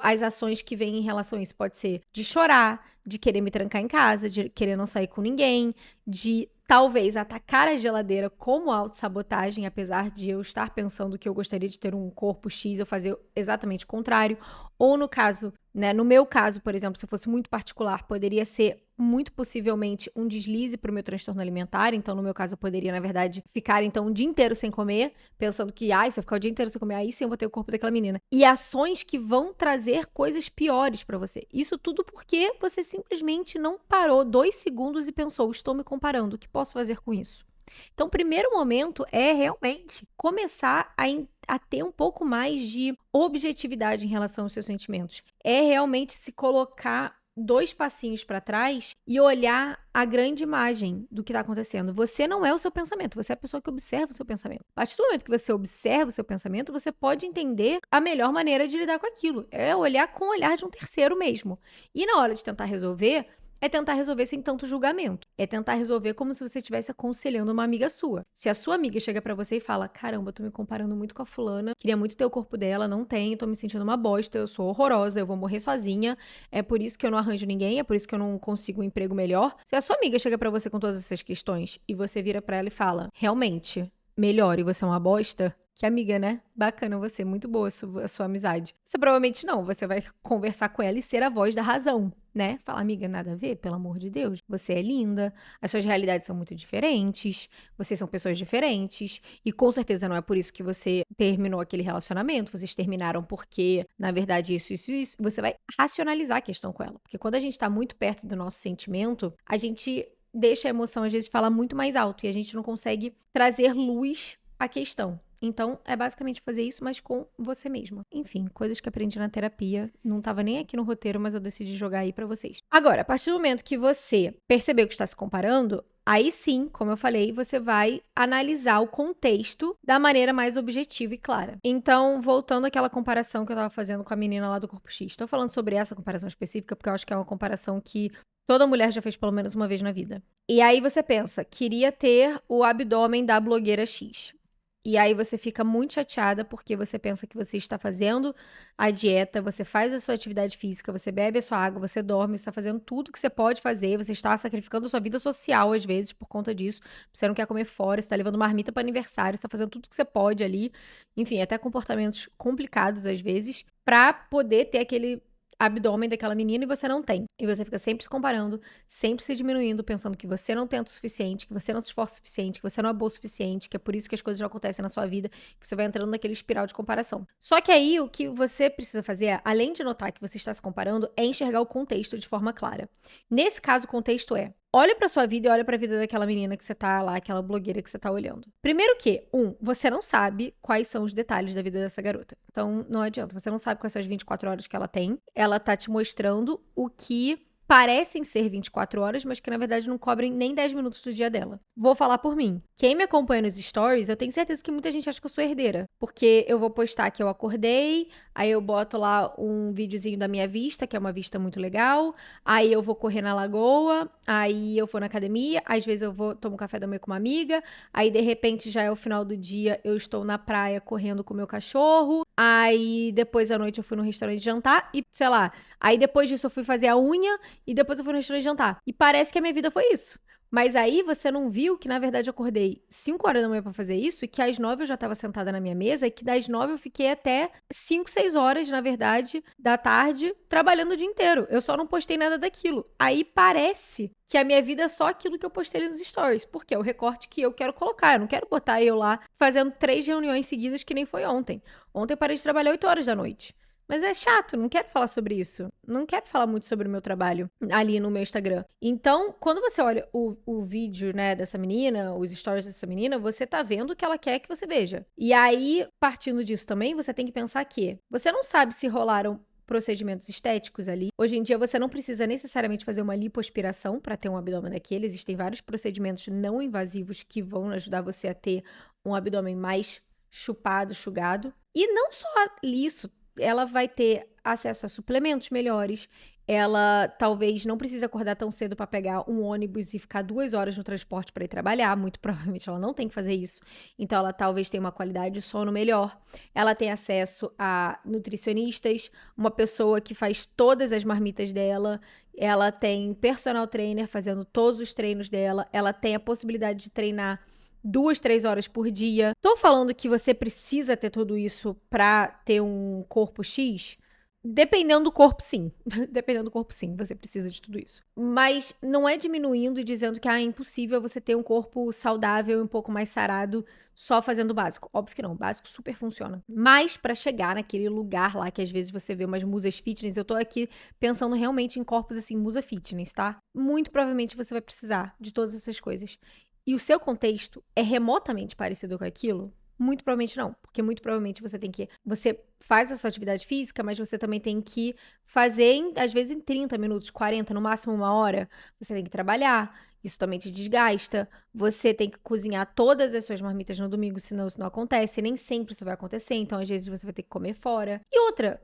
as ações que vêm em relação a isso pode ser de chorar, de querer me trancar em casa, de querer não sair com ninguém, de talvez atacar a geladeira como autossabotagem, apesar de eu estar pensando que eu gostaria de ter um corpo X, eu fazer exatamente o contrário. Ou no caso, né, no meu caso, por exemplo, se fosse muito particular, poderia ser muito possivelmente um deslize para o meu transtorno alimentar. Então, no meu caso, eu poderia, na verdade, ficar então um dia inteiro sem comer, pensando que, se eu ficar o dia inteiro sem comer, aí sim eu vou ter o corpo daquela menina. E ações que vão trazer coisas piores para você. Isso tudo porque você simplesmente não parou 2 segundos e pensou, estou me comparando, o que posso fazer com isso? Então, o primeiro momento é realmente começar a ter um pouco mais de objetividade em relação aos seus sentimentos. É realmente se colocar 2 passinhos para trás e olhar a grande imagem do que está acontecendo. Você não é o seu pensamento, você é a pessoa que observa o seu pensamento. A partir do momento que você observa o seu pensamento, você pode entender a melhor maneira de lidar com aquilo. É olhar com o olhar de um terceiro mesmo. E na hora de tentar resolver, é tentar resolver sem tanto julgamento. É tentar resolver como se você estivesse aconselhando uma amiga sua. Se a sua amiga chega pra você e fala, caramba, eu tô me comparando muito com a fulana, queria muito ter o corpo dela, não tenho, tô me sentindo uma bosta, eu sou horrorosa, eu vou morrer sozinha, é por isso que eu não arranjo ninguém, é por isso que eu não consigo um emprego melhor. Se a sua amiga chega pra você com todas essas questões e você vira pra ela e fala, realmente, melhor e você é uma bosta, que amiga, né? Bacana você, muito boa a sua amizade. Você provavelmente não, você vai conversar com ela e ser a voz da razão, né? Fala, amiga, nada a ver, pelo amor de Deus. Você é linda, as suas realidades são muito diferentes, vocês são pessoas diferentes, e com certeza não é por isso que você terminou aquele relacionamento, vocês terminaram porque, na verdade, isso. Você vai racionalizar a questão com ela. Porque quando a gente tá muito perto do nosso sentimento, a gente deixa a emoção, às vezes, falar muito mais alto, e a gente não consegue trazer luz à questão. Então, é basicamente fazer isso, mas com você mesma. Enfim, coisas que aprendi na terapia. Não tava nem aqui no roteiro, mas eu decidi jogar aí pra vocês. Agora, a partir do momento que você percebeu que está se comparando, aí sim, como eu falei, você vai analisar o contexto da maneira mais objetiva e clara. Então, voltando àquela comparação que eu tava fazendo com a menina lá do Corpo X. Tô falando sobre essa comparação específica porque eu acho que é uma comparação que toda mulher já fez pelo menos uma vez na vida. E aí você pensa, queria ter o abdômen da blogueira X. E aí você fica muito chateada porque você pensa que você está fazendo a dieta, você faz a sua atividade física, você bebe a sua água, você dorme, você está fazendo tudo que você pode fazer, você está sacrificando a sua vida social às vezes por conta disso. Você não quer comer fora, você está levando marmita para aniversário, você está fazendo tudo que você pode ali. Enfim, até comportamentos complicados às vezes, para poder ter aquele abdômen daquela menina e você não tem. E você fica sempre se comparando, sempre se diminuindo, pensando que você não tenta o suficiente, que você não se esforça o suficiente, que você não é boa o suficiente, que é por isso que as coisas não acontecem na sua vida, que você vai entrando naquele espiral de comparação. Só que aí o que você precisa fazer, além de notar que você está se comparando, é enxergar o contexto de forma clara. Nesse caso, o contexto é: olha pra sua vida e olha pra vida daquela menina que você tá lá, aquela blogueira que você tá olhando. Primeiro que, você não sabe quais são os detalhes da vida dessa garota. Então, não adianta. Você não sabe quais são as 24 horas que ela tem. Ela tá te mostrando o que parecem ser 24 horas, mas que na verdade não cobrem nem 10 minutos do dia dela. Vou falar por mim. Quem me acompanha nos stories, eu tenho certeza que muita gente acha que eu sou herdeira. Porque eu vou postar que eu acordei, aí eu boto lá um videozinho da minha vista, que é uma vista muito legal, aí eu vou correr na lagoa, aí eu vou na academia, às vezes eu vou tomo café da manhã com uma amiga, aí de repente já é o final do dia, eu estou na praia correndo com o meu cachorro, aí depois à noite eu fui no restaurante jantar e, sei lá, aí depois disso eu fui fazer a unha e depois eu fui no restaurante jantar. E parece que a minha vida foi isso. Mas aí você não viu que, na verdade, eu acordei 5 horas da manhã pra fazer isso e que às 9 eu já tava sentada na minha mesa e que das 9 eu fiquei até 5, 6 horas, na verdade, da tarde, trabalhando o dia inteiro. Eu só não postei nada daquilo. Aí parece que a minha vida é só aquilo que eu postei ali nos stories. Porque é o recorte que eu quero colocar. Eu não quero botar eu lá fazendo 3 reuniões seguidas que nem foi ontem. Ontem eu parei de trabalhar 8 horas da noite. Mas é chato, não quero falar sobre isso. Não quero falar muito sobre o meu trabalho ali no meu Instagram. Então, quando você olha o vídeo, né, dessa menina, os stories dessa menina, você tá vendo o que ela quer que você veja. E aí, partindo disso também, você tem que pensar que você não sabe se rolaram procedimentos estéticos ali. Hoje em dia, você não precisa necessariamente fazer uma lipoaspiração para ter um abdômen daquele. Existem vários procedimentos não invasivos que vão ajudar você a ter um abdômen mais chupado, chugado. E não só isso, ela vai ter acesso a suplementos melhores, ela talvez não precise acordar tão cedo para pegar um ônibus e ficar 2 horas no transporte para ir trabalhar, muito provavelmente ela não tem que fazer isso, então ela talvez tenha uma qualidade de sono melhor, ela tem acesso a nutricionistas, uma pessoa que faz todas as marmitas dela, ela tem personal trainer fazendo todos os treinos dela, ela tem a possibilidade de treinar 2, 3 horas por dia. Tô falando que você precisa ter tudo isso pra ter um corpo X? Dependendo do corpo, sim. Dependendo do corpo, sim, você precisa de tudo isso. Mas não é diminuindo e dizendo que é impossível você ter um corpo saudável e um pouco mais sarado só fazendo o básico. Óbvio que não, o básico super funciona. Mas pra chegar naquele lugar lá que às vezes você vê umas musas fitness, eu tô aqui pensando realmente em corpos assim, musa fitness, tá? Muito provavelmente você vai precisar de todas essas coisas. E o seu contexto é remotamente parecido com aquilo? Muito provavelmente não, porque muito provavelmente você faz a sua atividade física, mas você também tem que fazer, às vezes, em 30 minutos, 40, no máximo 1 hora. Você tem que trabalhar, isso também te desgasta. Você tem que cozinhar todas as suas marmitas no domingo, senão isso não acontece. Nem sempre isso vai acontecer, então às vezes você vai ter que comer fora. E outra,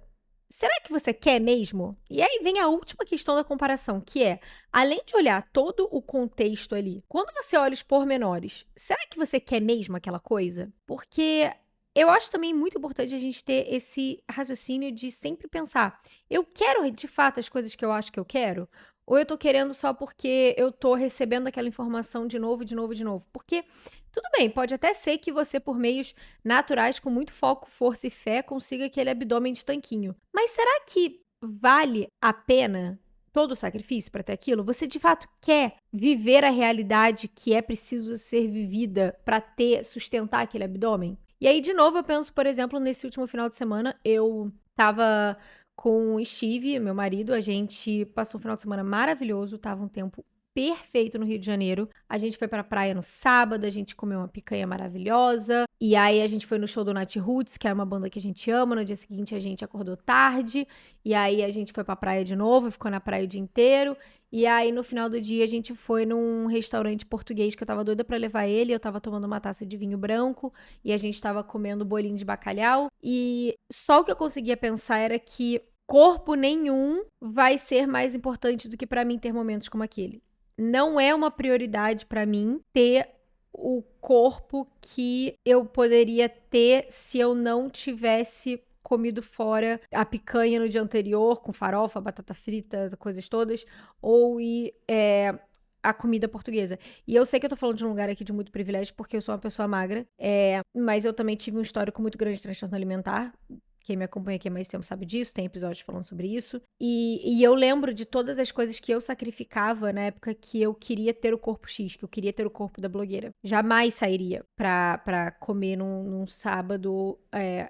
será que você quer mesmo? E aí vem a última questão da comparação, que é, além de olhar todo o contexto ali, quando você olha os pormenores, será que você quer mesmo aquela coisa? Porque eu acho também muito importante a gente ter esse raciocínio de sempre pensar, eu quero de fato as coisas que eu acho que eu quero? Ou eu tô querendo só porque eu tô recebendo aquela informação de novo, de novo, de novo? Porque, tudo bem, pode até ser que você, por meios naturais, com muito foco, força e fé, consiga aquele abdômen de tanquinho. Mas será que vale a pena todo o sacrifício para ter aquilo? Você de fato quer viver a realidade que é preciso ser vivida para sustentar aquele abdômen? E aí, de novo, eu penso, por exemplo, nesse último final de semana, eu tava com o Steve, meu marido, a gente passou um final de semana maravilhoso, tava um tempo perfeito no Rio de Janeiro. A gente foi pra praia no sábado, a gente comeu uma picanha maravilhosa, e aí a gente foi no show do Nat Roots, que é uma banda que a gente ama. No dia seguinte a gente acordou tarde, e aí a gente foi pra praia de novo, ficou na praia o dia inteiro. E aí, no final do dia, a gente foi num restaurante português que eu tava doida pra levar ele. Eu tava tomando uma taça de vinho branco e a gente tava comendo bolinho de bacalhau. E só o que eu conseguia pensar era que corpo nenhum vai ser mais importante do que pra mim ter momentos como aquele. Não é uma prioridade pra mim ter o corpo que eu poderia ter se eu não tivesse comido fora a picanha no dia anterior, com farofa, batata frita, coisas todas, ou a comida portuguesa. E eu sei que eu tô falando de um lugar aqui de muito privilégio, porque eu sou uma pessoa magra, mas eu também tive um histórico muito grande de transtorno alimentar. Quem me acompanha aqui há mais tempo sabe disso, tem episódios falando sobre isso. E eu lembro de todas as coisas que eu sacrificava na época que eu queria ter o corpo X, que eu queria ter o corpo da blogueira. Jamais sairia pra comer num sábado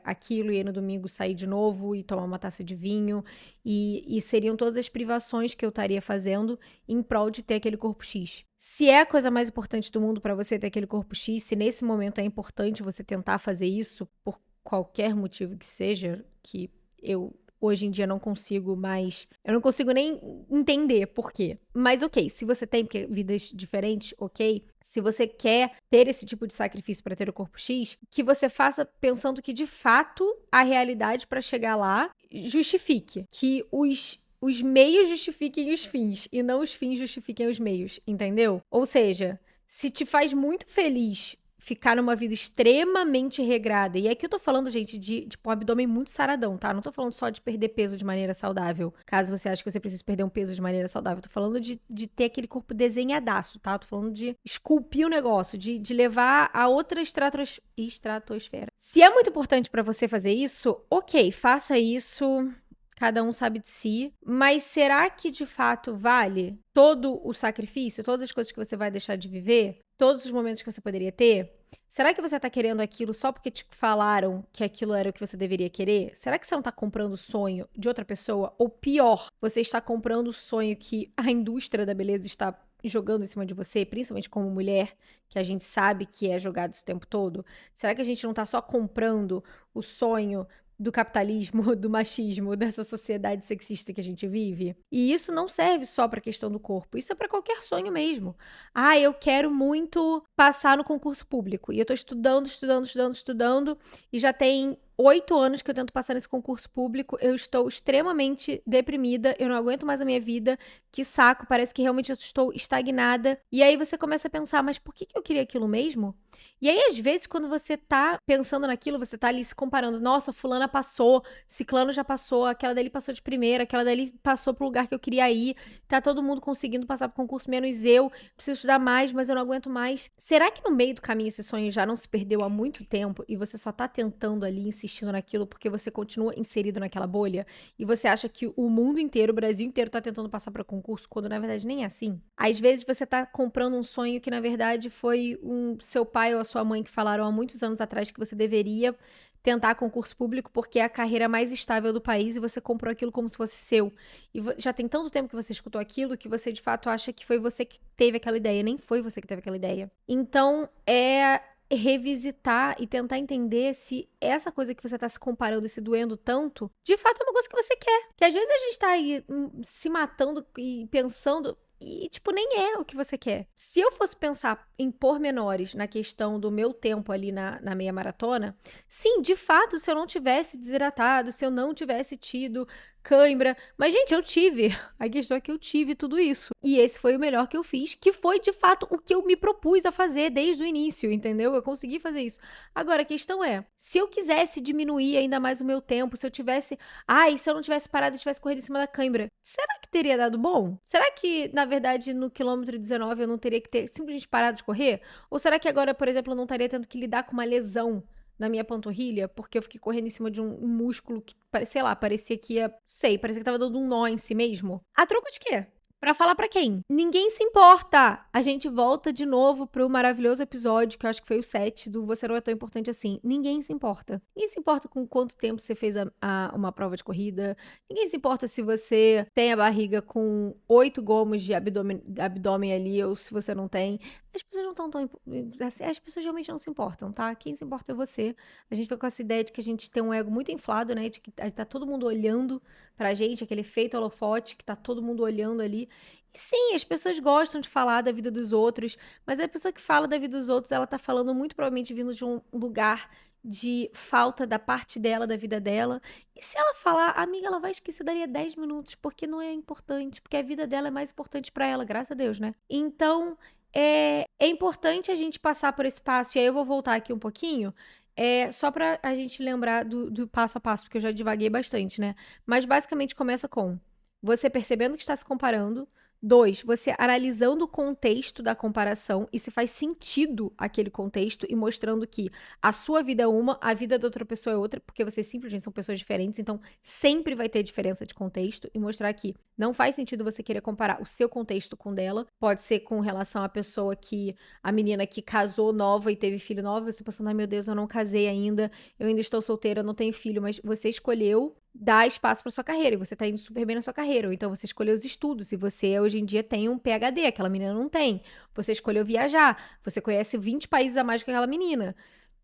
aquilo e aí no domingo sair de novo e tomar uma taça de vinho. E seriam todas as privações que eu estaria fazendo em prol de ter aquele corpo X. Se é a coisa mais importante do mundo pra você ter aquele corpo X, se nesse momento é importante você tentar fazer isso por qualquer motivo que seja, que eu hoje em dia não consigo mais. Eu não consigo nem entender por quê. Mas ok, se você tem vidas diferentes, ok. Se você quer ter esse tipo de sacrifício para ter o corpo X, que você faça pensando que de fato a realidade para chegar lá justifique. Que os meios justifiquem os fins e não os fins justifiquem os meios, entendeu? Ou seja, se te faz muito feliz ficar numa vida extremamente regrada. E aqui eu tô falando, gente, de um abdômen muito saradão, tá? Não tô falando só de perder peso de maneira saudável. Caso você ache que você precisa perder um peso de maneira saudável. Tô falando de ter aquele corpo desenhadaço, tá? Tô falando de esculpir o negócio, de levar a outra estratosfera. Se é muito importante pra você fazer isso, ok, faça isso. Cada um sabe de si. Mas será que de fato vale todo o sacrifício, todas as coisas que você vai deixar de viver? Todos os momentos que você poderia ter? Será que você tá querendo aquilo só porque te falaram que aquilo era o que você deveria querer? Será que você não tá comprando o sonho de outra pessoa? Ou pior, você está comprando o sonho que a indústria da beleza está jogando em cima de você, principalmente como mulher, que a gente sabe que é jogado isso o tempo todo? Será que a gente não tá só comprando o sonho do capitalismo, do machismo, dessa sociedade sexista que a gente vive? E isso não serve só pra questão do corpo, isso é pra qualquer sonho mesmo. Ah, eu quero muito passar no concurso público. E eu tô estudando, e já tem 8 anos que eu tento passar nesse concurso público. Eu estou extremamente deprimida, eu não aguento mais a minha vida. Que saco, parece que realmente eu estou estagnada. E aí você começa a pensar, mas por que eu queria aquilo mesmo? E aí, às vezes, quando você tá pensando naquilo, você tá ali se comparando. Nossa, fulana passou, ciclano já passou, aquela dali passou de primeira, aquela dali passou pro lugar que eu queria ir. Tá todo mundo conseguindo passar pro concurso, menos eu. Preciso estudar mais, mas eu não aguento mais. Será que no meio do caminho esse sonho já não se perdeu há muito tempo e você só tá tentando ali, insistindo naquilo porque você continua inserido naquela bolha? E você acha que o mundo inteiro, o Brasil inteiro tá tentando passar para concurso, quando na verdade nem é assim? Às vezes você tá comprando um sonho que na verdade foi seu pai ou a sua mãe que falaram há muitos anos atrás que você deveria tentar concurso público porque é a carreira mais estável do país e você comprou aquilo como se fosse seu. E já tem tanto tempo que você escutou aquilo que você de fato acha que foi você que teve aquela ideia. Nem foi você que teve aquela ideia. Então, revisitar e tentar entender se essa coisa que você tá se comparando e se doendo tanto, de fato é uma coisa que você quer. Que às vezes a gente tá aí se matando e pensando e, tipo, nem é o que você quer. Se eu fosse pensar em pormenores na questão do meu tempo ali na meia maratona, sim, de fato, se eu não tivesse desidratado, se eu não tivesse tido cãibra. Mas, gente, eu tive. A questão é que eu tive tudo isso. E esse foi o melhor que eu fiz, que foi, de fato, o que eu me propus a fazer desde o início, entendeu? Eu consegui fazer isso. Agora, a questão é, se eu quisesse diminuir ainda mais o meu tempo, se eu tivesse... Ai, se eu não tivesse parado e tivesse corrido em cima da cãibra, será que teria dado bom? Será que, na verdade, no quilômetro 19 eu não teria que ter simplesmente parado de correr? Ou será que agora, por exemplo, eu não estaria tendo que lidar com uma lesão na minha panturrilha, porque eu fiquei correndo em cima de um músculo que, sei lá, parecia que ia, parecia que tava dando um nó em si mesmo. A troco de quê? Pra falar pra quem? Ninguém se importa! A gente volta de novo pro maravilhoso episódio, que eu acho que foi o 7, do Você Não É Tão Importante Assim. Ninguém se importa. Ninguém se importa com quanto tempo você fez uma prova de corrida. Ninguém se importa se você tem a barriga com 8 gomos de abdômen ali, ou se você não tem. As pessoas não estão tão... As pessoas realmente não se importam, tá? Quem se importa é você. A gente fica com essa ideia de que a gente tem um ego muito inflado, né? De que tá todo mundo olhando pra gente, aquele efeito holofote, que tá todo mundo olhando ali. E sim, as pessoas gostam de falar da vida dos outros, mas a pessoa que fala da vida dos outros, ela tá falando muito provavelmente vindo de um lugar de falta da parte dela, da vida dela. E se ela falar, amiga, ela vai esquecer, daria 10 minutos, porque não é importante, porque a vida dela é mais importante pra ela, graças a Deus, né? Então, é importante a gente passar por esse passo, e aí eu vou voltar aqui um pouquinho, só pra a gente lembrar do passo a passo, porque eu já divaguei bastante, né? Mas basicamente começa com você percebendo que está se comparando. 2, você analisando o contexto da comparação e se faz sentido aquele contexto e mostrando que a sua vida é uma, a vida da outra pessoa é outra, porque vocês simplesmente são pessoas diferentes, então sempre vai ter diferença de contexto e mostrar que não faz sentido você querer comparar o seu contexto com o dela. Pode ser com relação à pessoa a menina que casou nova e teve filho nova, você pensando, ai meu Deus, eu não casei ainda, eu ainda estou solteira, eu não tenho filho, mas você escolheu dar espaço para sua carreira, e você tá indo super bem na sua carreira, ou então você escolheu os estudos, e você hoje em dia tem um PhD, aquela menina não tem. Você escolheu viajar, você conhece 20 países a mais que aquela menina.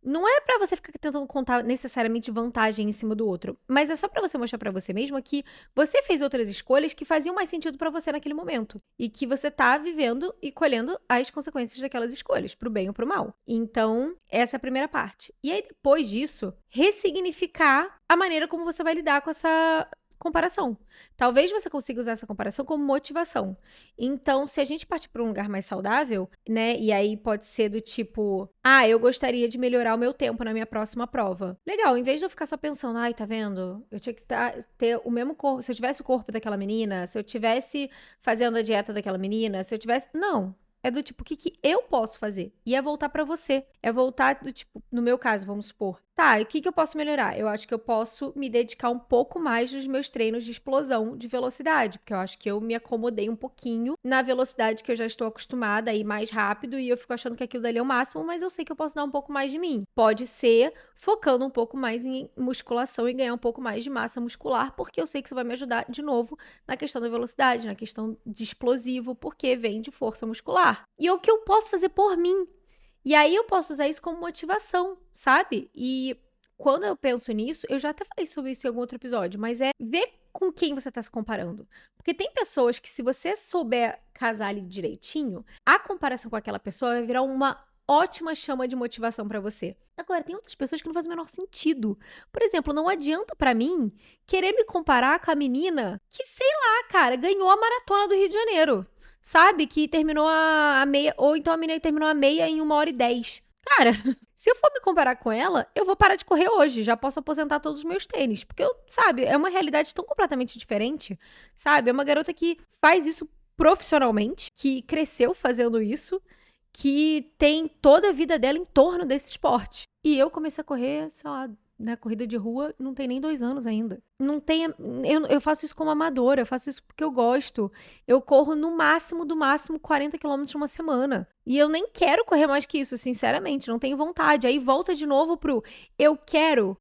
Não é pra você ficar tentando contar necessariamente vantagem em cima do outro, mas é só pra você mostrar pra você mesma que você fez outras escolhas que faziam mais sentido pra você naquele momento e que você tá vivendo e colhendo as consequências daquelas escolhas, pro bem ou pro mal. Então, essa é a primeira parte. E aí depois disso, ressignificar a maneira como você vai lidar com essa comparação. Talvez você consiga usar essa comparação como motivação. Então, se a gente partir para um lugar mais saudável, né? E aí pode ser do tipo, eu gostaria de melhorar o meu tempo na minha próxima prova. Legal, em vez de eu ficar só pensando, ai, tá vendo? Eu tinha que ter o mesmo corpo. Se eu tivesse o corpo daquela menina, se eu tivesse fazendo a dieta daquela menina, se eu tivesse. Não. É do tipo, o que eu posso fazer? E é voltar pra você. É voltar do tipo, no meu caso, vamos supor. Tá, e o que eu posso melhorar? Eu acho que eu posso me dedicar um pouco mais nos meus treinos de explosão de velocidade, porque eu acho que eu me acomodei um pouquinho na velocidade que eu já estou acostumada a ir mais rápido e eu fico achando que aquilo dali é o máximo, mas eu sei que eu posso dar um pouco mais de mim. Pode ser focando um pouco mais em musculação e ganhar um pouco mais de massa muscular, porque eu sei que isso vai me ajudar de novo na questão da velocidade, na questão de explosivo, porque vem de força muscular. E é o que eu posso fazer por mim. E aí eu posso usar isso como motivação, sabe? E quando eu penso nisso, eu já até falei sobre isso em algum outro episódio, mas é ver com quem você tá se comparando. Porque tem pessoas que, se você souber casar ali direitinho, a comparação com aquela pessoa vai virar uma ótima chama de motivação pra você. Agora, tem outras pessoas que não fazem o menor sentido. Por exemplo, não adianta pra mim querer me comparar com a menina que, sei lá, cara, ganhou a maratona do Rio de Janeiro. Sabe? Que terminou a meia. Ou então a menina que terminou a meia em 1h10. Cara, se eu for me comparar com ela, eu vou parar de correr hoje. Já posso aposentar todos os meus tênis. Porque, sabe, é uma realidade tão completamente diferente. Sabe? É uma garota que faz isso profissionalmente, que cresceu fazendo isso, que tem toda a vida dela em torno desse esporte. E eu comecei a correr, sei lá, né, corrida de rua, não tem nem 2 anos ainda. Não tem. Eu faço isso como amadora, eu faço isso porque eu gosto. Eu corro no máximo, do máximo, 40 quilômetros uma semana. E eu nem quero correr mais que isso, sinceramente, não tenho vontade. Aí volta de novo pro eu quero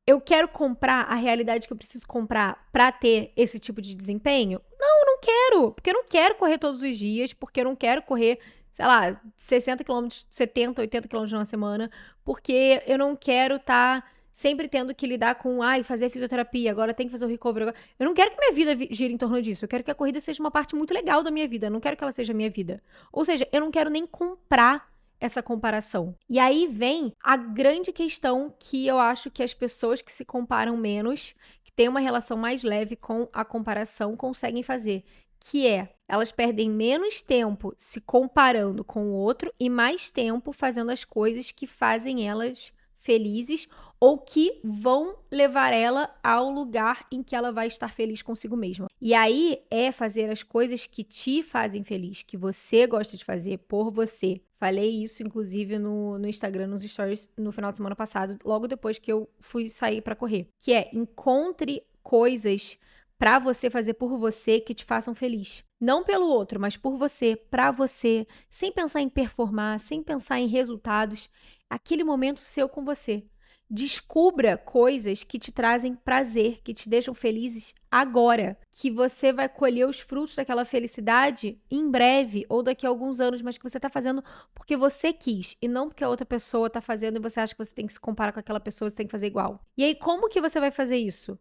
comprar a realidade que eu preciso comprar pra ter esse tipo de desempenho? Não, eu não quero. Porque eu não quero correr todos os dias, porque eu não quero correr, sei lá, 60 quilômetros, 70, 80 quilômetros numa semana, porque eu não quero estar sempre tendo que lidar com, fazer fisioterapia, agora tem que fazer o recovery. Agora. Eu não quero que minha vida gire em torno disso. Eu quero que a corrida seja uma parte muito legal da minha vida. Eu não quero que ela seja a minha vida. Ou seja, eu não quero nem comprar essa comparação. E aí vem a grande questão que eu acho que as pessoas que se comparam menos, que têm uma relação mais leve com a comparação, conseguem fazer. Que elas perdem menos tempo se comparando com o outro e mais tempo fazendo as coisas que fazem elas felizes ou que vão levar ela ao lugar em que ela vai estar feliz consigo mesma. E aí é fazer as coisas que te fazem feliz, que você gosta de fazer por você. Falei isso, inclusive, no Instagram, nos stories, no final de semana passado, logo depois que eu fui sair pra correr. Que encontre coisas pra você fazer por você que te façam feliz. Não pelo outro, mas por você, pra você, sem pensar em performar, sem pensar em resultados. Aquele momento seu com você. Descubra coisas que te trazem prazer, que te deixam felizes agora. Que você vai colher os frutos daquela felicidade em breve ou daqui a alguns anos, mas que você tá fazendo porque você quis e não porque a outra pessoa tá fazendo e você acha que você tem que se comparar com aquela pessoa, você tem que fazer igual. E aí, como que você vai fazer isso?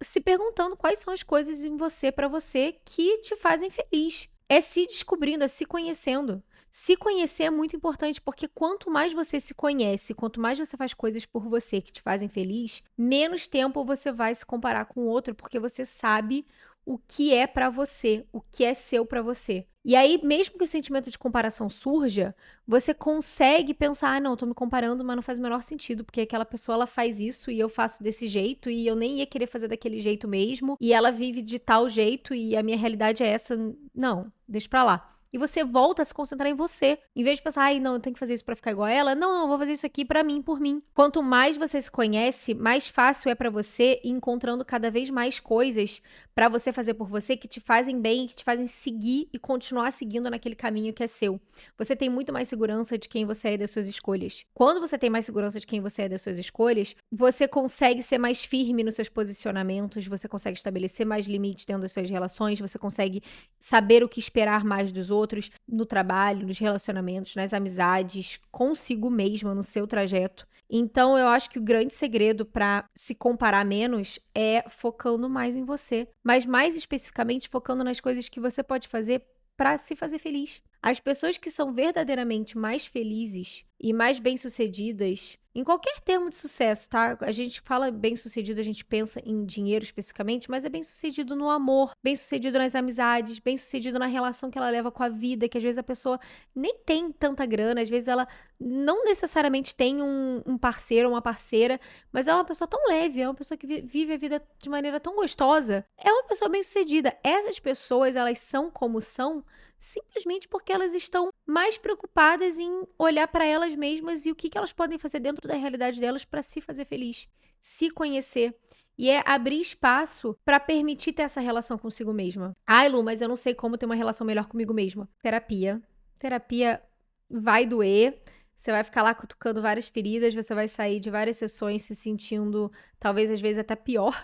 Se perguntando quais são as coisas em você, pra você, que te fazem feliz. É se descobrindo, é se conhecendo. Se conhecer é muito importante, porque quanto mais você se conhece, quanto mais você faz coisas por você que te fazem feliz, menos tempo você vai se comparar com o outro, porque você sabe o que é pra você, o que é seu pra você. E aí, mesmo que o sentimento de comparação surja, você consegue pensar, não, tô me comparando, mas não faz o menor sentido, porque aquela pessoa, ela faz isso e eu faço desse jeito e eu nem ia querer fazer daquele jeito mesmo, e ela vive de tal jeito e a minha realidade é essa. Não, deixa pra lá. E você volta a se concentrar em você. Em vez de pensar, ai, não, eu tenho que fazer isso pra ficar igual a ela. Não, vou fazer isso aqui pra mim, por mim. Quanto mais você se conhece, mais fácil é pra você ir encontrando cada vez mais coisas pra você fazer por você que te fazem bem, que te fazem seguir e continuar seguindo naquele caminho que é seu. Você tem muito mais segurança de quem você é e das suas escolhas. Quando você tem mais segurança de quem você é e das suas escolhas, você consegue ser mais firme nos seus posicionamentos, você consegue estabelecer mais limites dentro das suas relações, você consegue saber o que esperar mais dos outros, no trabalho, nos relacionamentos, nas amizades, consigo mesma, no seu trajeto. Então, eu acho que o grande segredo para se comparar menos é focando mais em você, mas mais especificamente focando nas coisas que você pode fazer para se fazer feliz. As pessoas que são verdadeiramente mais felizes e mais bem-sucedidas, em qualquer termo de sucesso, tá? A gente fala bem-sucedido, a gente pensa em dinheiro especificamente, mas é bem-sucedido no amor, bem-sucedido nas amizades, bem-sucedido na relação que ela leva com a vida, que às vezes a pessoa nem tem tanta grana, às vezes ela não necessariamente tem um parceiro ou uma parceira, mas ela é uma pessoa tão leve, é uma pessoa que vive a vida de maneira tão gostosa, é uma pessoa bem-sucedida. Essas pessoas, elas são como são, simplesmente porque elas estão mais preocupadas em olhar para elas mesmas e o que elas podem fazer dentro da realidade delas para se fazer feliz, se conhecer. E é abrir espaço para permitir ter essa relação consigo mesma. Ai, Lu, mas eu não sei como ter uma relação melhor comigo mesma. Terapia. Terapia vai doer. Você vai ficar lá cutucando várias feridas, você vai sair de várias sessões se sentindo, talvez às vezes até pior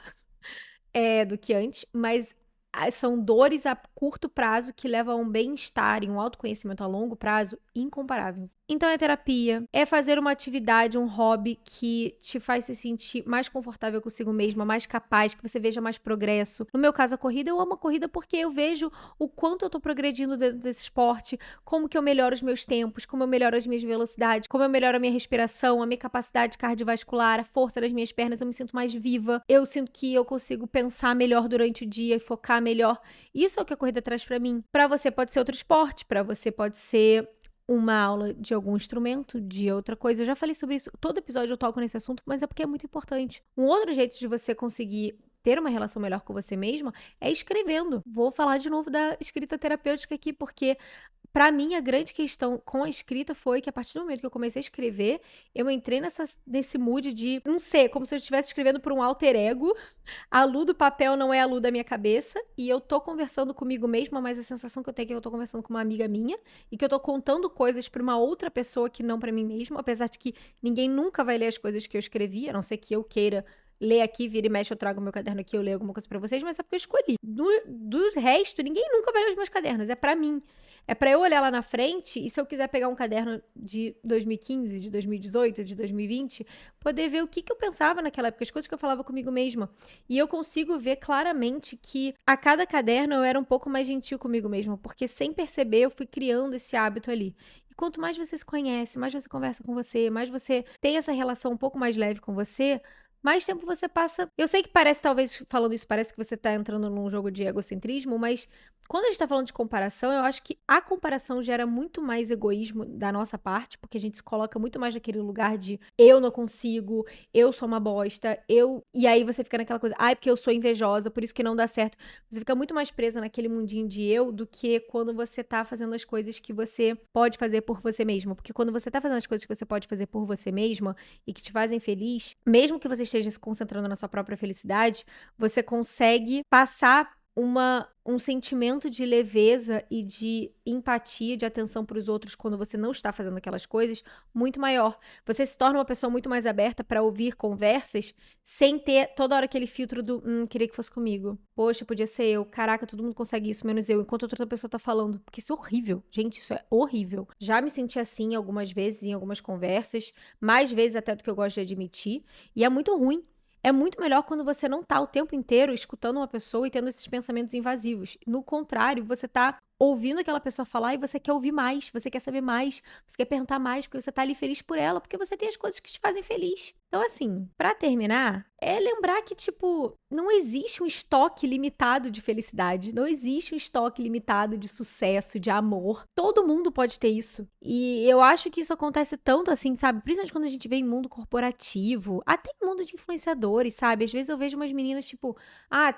do que antes, mas são dores a curto prazo que levam a um bem-estar e um autoconhecimento a longo prazo incomparável. Então é terapia, é fazer uma atividade, um hobby que te faz se sentir mais confortável consigo mesma, mais capaz, que você veja mais progresso. No meu caso, a corrida, eu amo a corrida porque eu vejo o quanto eu tô progredindo dentro desse esporte, como que eu melhoro os meus tempos, como eu melhoro as minhas velocidades, como eu melhoro a minha respiração, a minha capacidade cardiovascular, a força das minhas pernas, eu me sinto mais viva, eu sinto que eu consigo pensar melhor durante o dia e focar melhor. Isso é o que a corrida traz pra mim. Pra você pode ser outro esporte, pra você pode ser uma aula de algum instrumento, de outra coisa. Eu já falei sobre isso, todo episódio eu toco nesse assunto, mas é porque é muito importante. Um outro jeito de você conseguir ter uma relação melhor com você mesma é escrevendo. Vou falar de novo da escrita terapêutica aqui, porque pra mim, a grande questão com a escrita foi que a partir do momento que eu comecei a escrever, eu entrei nesse mood de, não sei, como se eu estivesse escrevendo por um alter ego. A Lu do papel não é a Lu da minha cabeça, e eu tô conversando comigo mesma, mas a sensação que eu tenho é que eu tô conversando com uma amiga minha, e que eu tô contando coisas pra uma outra pessoa que não pra mim mesma, apesar de que ninguém nunca vai ler as coisas que eu escrevi, a não ser que eu queira ler aqui, vira e mexe, eu trago meu caderno aqui, eu leio alguma coisa pra vocês, mas é porque eu escolhi. Do resto, ninguém nunca vai ler os meus cadernos, é pra mim. É pra eu olhar lá na frente e se eu quiser pegar um caderno de 2015, de 2018, de 2020, poder ver o que eu pensava naquela época, as coisas que eu falava comigo mesma. E eu consigo ver claramente que a cada caderno eu era um pouco mais gentil comigo mesma, porque sem perceber eu fui criando esse hábito ali. E quanto mais você se conhece, mais você conversa com você, mais você tem essa relação um pouco mais leve com você, mais tempo você passa. Eu sei que parece, talvez, falando isso, parece que você tá entrando num jogo de egocentrismo, mas quando a gente tá falando de comparação, eu acho que a comparação gera muito mais egoísmo da nossa parte, porque a gente se coloca muito mais naquele lugar de eu não consigo, eu sou uma bosta, eu. E aí você fica naquela coisa, ai, porque eu sou invejosa, por isso que não dá certo. Você fica muito mais presa naquele mundinho de eu do que quando você tá fazendo as coisas que você pode fazer por você mesma. Porque quando você tá fazendo as coisas que você pode fazer por você mesma e que te fazem feliz, mesmo que você esteja se concentrando na sua própria felicidade, você consegue passar um sentimento de leveza e de empatia, de atenção para os outros quando você não está fazendo aquelas coisas, muito maior. Você se torna uma pessoa muito mais aberta para ouvir conversas sem ter toda hora aquele filtro do queria que fosse comigo. Poxa, podia ser eu. Caraca, todo mundo consegue isso, menos eu, enquanto outra pessoa tá falando. Porque isso é horrível. Gente, isso é horrível. Já me senti assim algumas vezes em algumas conversas, mais vezes até do que eu gosto de admitir, e é muito ruim. É muito melhor quando você não tá o tempo inteiro escutando uma pessoa e tendo esses pensamentos invasivos. No contrário, você tá ouvindo aquela pessoa falar e você quer ouvir mais, você quer saber mais, você quer perguntar mais, porque você tá ali feliz por ela, porque você tem as coisas que te fazem feliz. Então, assim, pra terminar, é lembrar que, tipo, não existe um estoque limitado de felicidade, não existe um estoque limitado de sucesso, de amor. Todo mundo pode ter isso. E eu acho que isso acontece tanto assim, sabe? Principalmente quando a gente vê em mundo corporativo, até em mundo de influenciadores, sabe? Às vezes eu vejo umas meninas, tipo,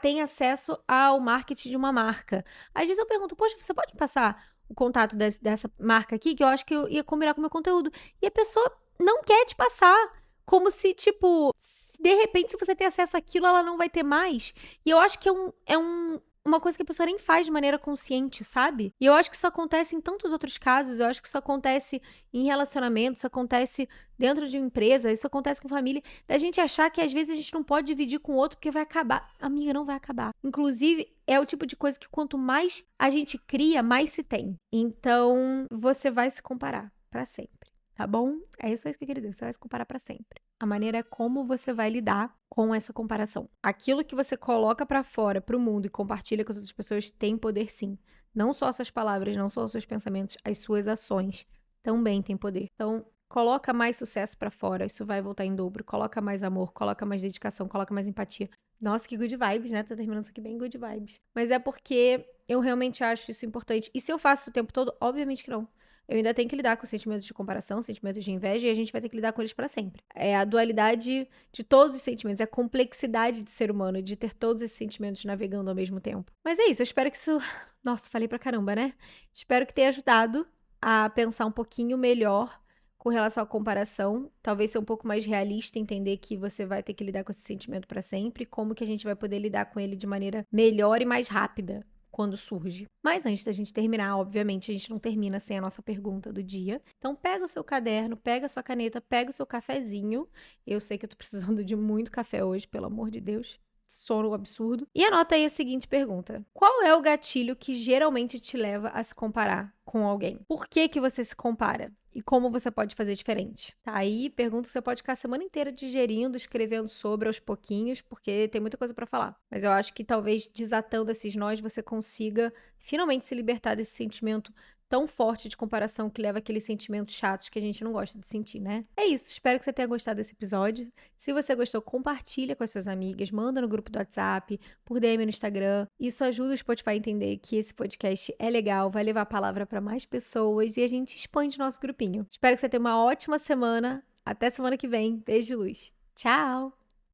tem acesso ao marketing de uma marca. Às vezes eu pergunto, poxa, você pode me passar o contato dessa marca aqui, que eu acho que eu ia combinar com o meu conteúdo. E a pessoa não quer te passar. Como se, tipo, de repente, se você ter acesso àquilo, ela não vai ter mais. E eu acho que uma coisa que a pessoa nem faz de maneira consciente, sabe? E eu acho que isso acontece em tantos outros casos. Eu acho que isso acontece em relacionamentos, isso acontece dentro de uma empresa, isso acontece com família. Da gente achar que às vezes a gente não pode dividir com o outro porque vai acabar. Amiga, não vai acabar. Inclusive, é o tipo de coisa que quanto mais a gente cria, mais se tem. Então, você vai se comparar pra sempre. Tá bom? É isso que eu queria dizer. Você vai se comparar pra sempre. A maneira é como você vai lidar com essa comparação. Aquilo que você coloca pra fora, pro mundo e compartilha com as outras pessoas tem poder sim. Não só as suas palavras, não só os seus pensamentos, as suas ações também têm poder. Então, coloca mais sucesso pra fora, isso vai voltar em dobro. Coloca mais amor, coloca mais dedicação, coloca mais empatia. Nossa, que good vibes, né? Tô terminando isso aqui bem good vibes. Mas é porque eu realmente acho isso importante. E se eu faço isso o tempo todo? Obviamente que não. Eu ainda tenho que lidar com sentimentos de comparação, sentimentos de inveja, e a gente vai ter que lidar com eles pra sempre. É a dualidade de todos os sentimentos, é a complexidade de ser humano, de ter todos esses sentimentos navegando ao mesmo tempo. Mas é isso, eu espero que isso... Nossa, falei pra caramba, né? Espero que tenha ajudado a pensar um pouquinho melhor com relação à comparação, talvez ser um pouco mais realista, entender que você vai ter que lidar com esse sentimento pra sempre, como que a gente vai poder lidar com ele de maneira melhor e mais rápida quando surge. Mas antes da gente terminar, obviamente, a gente não termina sem a nossa pergunta do dia. Então pega o seu caderno, pega a sua caneta, pega o seu cafezinho. Eu sei que eu tô precisando de muito café hoje, pelo amor de Deus. Sono absurdo. E anota aí a seguinte pergunta: qual é o gatilho que geralmente te leva a se comparar com alguém? Por que que você se compara? E como você pode fazer diferente? Tá aí, pergunta que você pode ficar a semana inteira digerindo, escrevendo sobre aos pouquinhos, porque tem muita coisa pra falar. Mas eu acho que talvez desatando esses nós você consiga finalmente se libertar desse sentimento tão forte de comparação que leva aqueles sentimentos chatos que a gente não gosta de sentir, né? É isso, espero que você tenha gostado desse episódio. Se você gostou, compartilha com as suas amigas, manda no grupo do WhatsApp, por DM no Instagram. Isso ajuda o Spotify a entender que esse podcast é legal, vai levar a palavra para mais pessoas e a gente expande o nosso grupinho. Espero que você tenha uma ótima semana. Até semana que vem. Beijo de luz. Tchau!